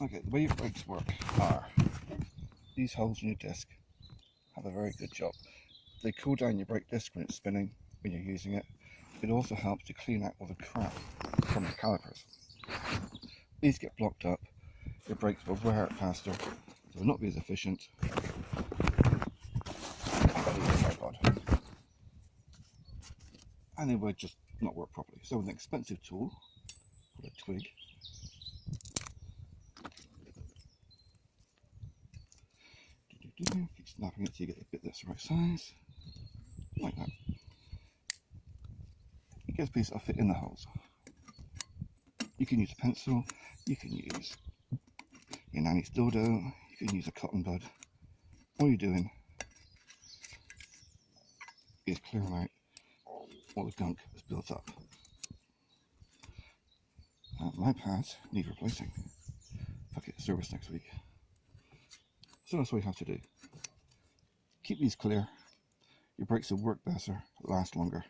Okay, the way your brakes work are these holes in your disc have a very good job. They cool down your brake disc when it's spinning, when you're using it. It also helps to clean out all the crap from the calipers. These get blocked up, your brakes will wear out faster, they will not be as efficient. And they would just not work properly. So with an expensive tool called a twig, keep snapping it till you get a bit that's the right size, like that. It gets a piece that'll fit in the holes. You can use a pencil, you can use your nanny's dildo, you can use a cotton bud. All you're doing is clearing out all the gunk that's built up. My pads need replacing. If I get a service next week. So that's what you have to do. Keep these clear. Your brakes will work better, last longer.